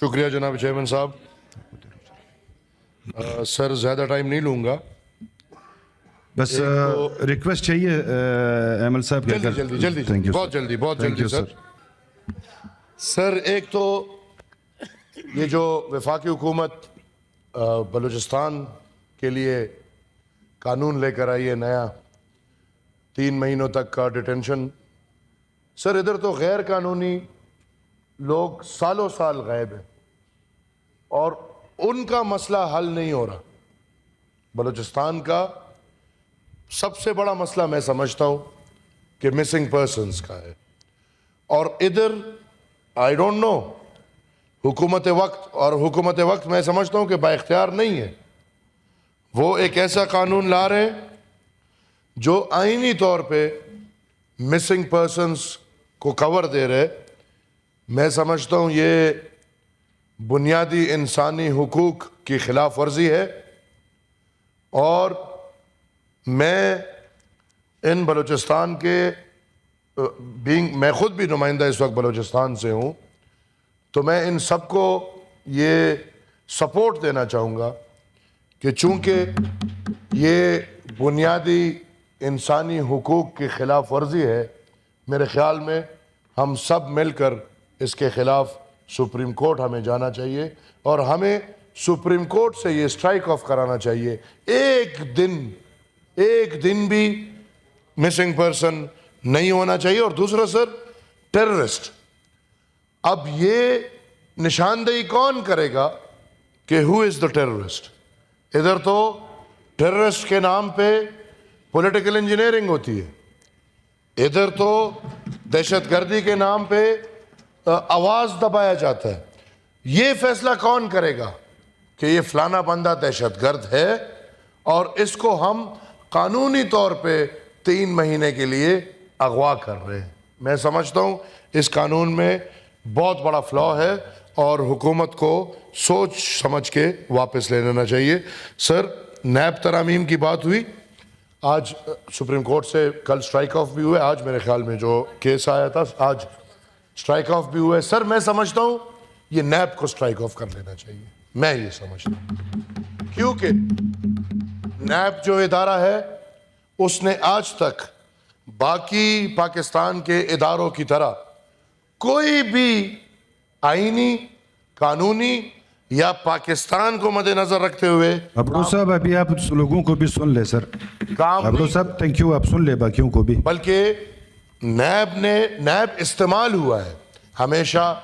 شکریہ جناب چیئرمین صاحب. سر زیادہ ٹائم نہیں لوں گا, بس ریکویسٹ چاہیے ایمل صاحب کے جلدی جلدی بہت جلدی سر. سر ایک تو یہ جو وفاقی حکومت بلوچستان کے لیے قانون لے کر آئی ہے نیا 3 مہینوں تک کا ڈیٹینشن, سر ادھر تو غیر قانونی لوگ سالوں سال غائب ہیں اور ان کا مسئلہ حل نہیں ہو رہا. بلوچستان کا سب سے بڑا مسئلہ میں سمجھتا ہوں کہ مسنگ پرسنز کا ہے, اور ادھر آئی ڈونٹ نو حکومت وقت میں سمجھتا ہوں کہ با اختیار نہیں ہے. وہ ایک ایسا قانون لا رہے جو آئینی طور پہ مسنگ پرسنز کو کور دے رہے. میں سمجھتا ہوں یہ بنیادی انسانی حقوق کی خلاف ورزی ہے, اور میں ان بلوچستان کے میں خود بھی نمائندہ اس وقت بلوچستان سے ہوں, تو میں ان سب کو یہ سپورٹ دینا چاہوں گا کہ چونکہ یہ بنیادی انسانی حقوق کی خلاف ورزی ہے, میرے خیال میں ہم سب مل کر اس کے خلاف سپریم کورٹ ہمیں جانا چاہیے, اور ہمیں سپریم کورٹ سے یہ سٹرائک آف کرانا چاہیے. ایک دن بھی مسنگ پرسن نہیں ہونا چاہیے. اور دوسرا سر, ٹیررسٹ, اب یہ نشاندہی کون کرے گا کہ ہو از دا ٹیررسٹ؟ ادھر تو ٹیررسٹ کے نام پہ پولیٹیکل انجینئرنگ ہوتی ہے, ادھر تو دہشت گردی کے نام پہ آواز دبایا جاتا ہے. یہ فیصلہ کون کرے گا کہ یہ فلانا بندہ دہشت گرد ہے اور اس کو ہم قانونی طور پہ 3 مہینے کے لیے اغوا کر رہے ہیں؟ میں سمجھتا ہوں اس قانون میں بہت بڑا فلا ہے اور حکومت کو سوچ سمجھ کے واپس لے لینا چاہیے. سر نیب ترامیم کی بات ہوئی, آج سپریم کورٹ سے کل سٹرائک آف بھی ہوئے, آج میرے خیال میں جو کیس آیا تھا آج سٹرائک آف بھی ہوئے. سر میں سمجھتا ہوں یہ نیب کو سٹرائک آف کر لینا چاہیے, میں یہ سمجھتا ہوں, کیونکہ نیب جو ادارہ ہے اس نے آج تک باقی پاکستان کے اداروں کی طرح کوئی بھی آئینی, قانونی یا پاکستان کو مد نظر رکھتے ہوئے ابرو صاحب ابھی آپ لوگوں کو بھی سن لے سر. ابرو صاحب تھینک یو, آپ سن لے باقیوں کو بھی. بلکہ نیب استعمال ہوا ہے, ہمیشہ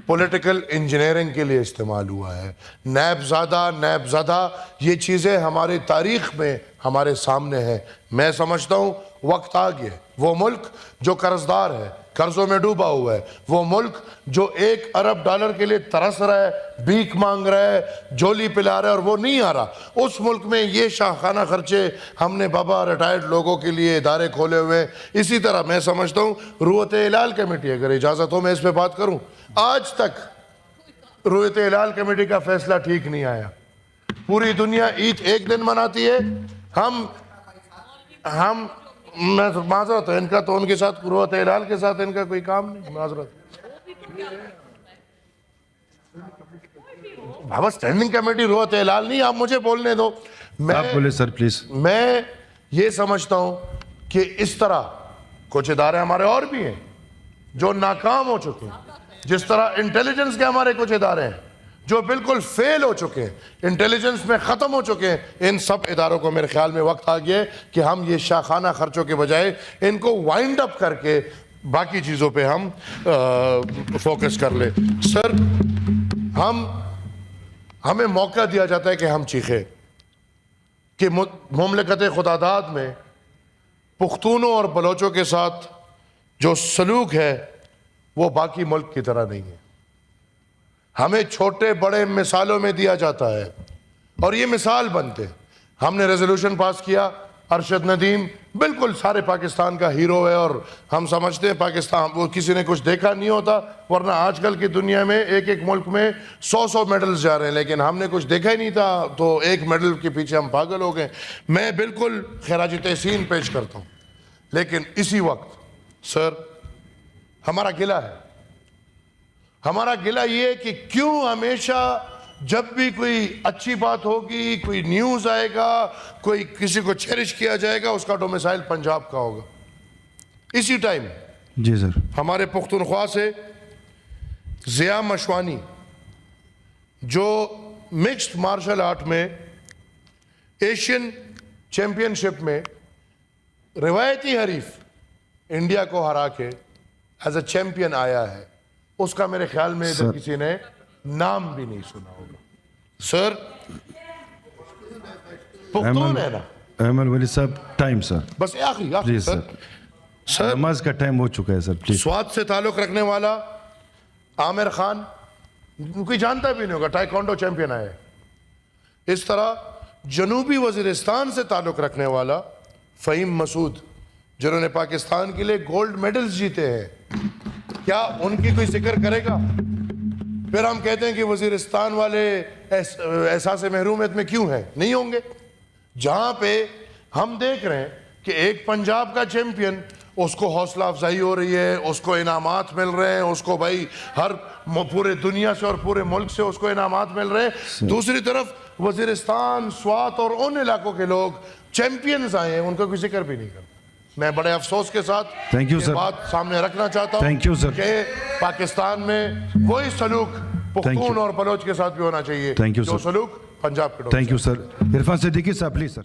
پولیٹیکل انجینئرنگ کے لیے استعمال ہوا ہے. نیب زادہ یہ چیزیں ہماری تاریخ میں ہمارے سامنے ہیں. میں سمجھتا ہوں وقت آ گیا. وہ ملک جو قرضدار ہے, قرضوں میں ڈوبا ہوا ہے, وہ ملک جو $1 ارب کے لیے ترس رہا ہے, بھیک مانگ رہا ہے, جولی پلا رہا ہے اور وہ نہیں آ رہا, اس ملک میں یہ شاہخانہ خرچے ہم نے بابا ریٹائرڈ لوگوں کے لیے ادارے کھولے ہوئے. اسی طرح میں سمجھتا ہوں رویت ہلال کمیٹی, اگر اجازت ہو میں اس پہ بات کروں, آج تک رویت ہلال کمیٹی کا فیصلہ ٹھیک نہیں آیا. پوری دنیا عید ایک دن مناتی ہے, ہم میں معذرت ہے, ان کا تو ان کے ساتھ رویت ہلال کے ساتھ ان کا کوئی کام نہیں, معذرت. بابا سٹینڈنگ کمیٹی رویت ہلال نہیں, آپ مجھے بولنے دو. آپ بولے سر پلیز. میں یہ سمجھتا ہوں کہ اس طرح کچھ ادارے ہمارے اور بھی ہیں جو ناکام ہو چکے ہیں, جس طرح انٹیلیجنس کے ہمارے کچھ ادارے ہیں جو بالکل فیل ہو چکے ہیں, انٹیلیجنس میں ختم ہو چکے ہیں. ان سب اداروں کو میرے خیال میں وقت آ گیا ہے کہ ہم یہ شاخانہ خرچوں کے بجائے ان کو وائنڈ اپ کر کے باقی چیزوں پہ ہم فوکس کر لیں. سر ہمیں موقع دیا جاتا ہے کہ ہم چیخیں کہ مملکت خداداد میں پختونوں اور بلوچوں کے ساتھ جو سلوک ہے وہ باقی ملک کی طرح نہیں ہے. ہمیں چھوٹے بڑے مثالوں میں دیا جاتا ہے اور یہ مثال بنتے. ہم نے ریزولوشن پاس کیا, ارشد ندیم بالکل سارے پاکستان کا ہیرو ہے اور ہم سمجھتے ہیں پاکستان, وہ کسی نے کچھ دیکھا نہیں ہوتا, ورنہ آج کل کی دنیا میں ایک ملک میں 100 میڈلز جا رہے ہیں, لیکن ہم نے کچھ دیکھا ہی نہیں تھا تو ایک میڈل کے پیچھے ہم پاگل ہو گئے. میں بالکل خراج تحسین پیش کرتا ہوں, لیکن اسی وقت سر ہمارا گلہ ہے ہمارا گلہ یہ ہے کہ کیوں ہمیشہ جب بھی کوئی اچھی بات ہوگی, کوئی نیوز آئے گا, کوئی کسی کو چیریش کیا جائے گا, اس کا ڈومیسائل پنجاب کا ہوگا. اسی ٹائم جی سر. ہمارے پختونخوا سے ضیاء مشوانی جو مکسڈ مارشل آرٹ میں ایشین چیمپئن شپ میں روایتی حریف انڈیا کو ہرا کے ایز اے چیمپئن آیا ہے, اس کا میرے خیال میں ادھر کسی نے نام بھی نہیں سنا ہوگا. سر پختون ہے نا. احمد ولی صاحب ٹائم سر. بس آخری پلیز سر. سر نماز کا ٹائم ہو چکا ہے سر. پلیز. سوات سے تعلق رکھنے والا عامر خان, کوئی جانتا بھی نہیں ہوگا, ٹائیکوانڈو چیمپئن آئے. اس طرح جنوبی وزیرستان سے تعلق رکھنے والا فہیم مسعود, جنہوں نے پاکستان کے لیے گولڈ میڈلز جیتے ہیں, کیا ان کی کوئی ذکر کرے گا؟ پھر ہم کہتے ہیں کہ وزیرستان والے احساس محرومیت میں کیوں ہیں؟ نہیں ہوں گے. جہاں پہ ہم دیکھ رہے ہیں کہ ایک پنجاب کا چیمپئن, اس کو حوصلہ افزائی ہو رہی ہے, اس کو انعامات مل رہے ہیں, اس کو بھائی ہر پورے دنیا سے اور پورے ملک سے اس کو انعامات مل رہے ہیں. دوسری طرف وزیرستان, سوات اور ان علاقوں کے لوگ چیمپئنز آئے ہیں, ان کا کوئی ذکر بھی نہیں کرتا. میں بڑے افسوس کے ساتھ یہ بات سامنے رکھنا چاہتا ہوں کہ پاکستان میں وہی سلوک پختون اور بلوچ کے ساتھ بھی ہونا چاہیے جو سلوک پنجاب کے. Thank you sir. Irfan Siddiqui صاحب پلیز سر.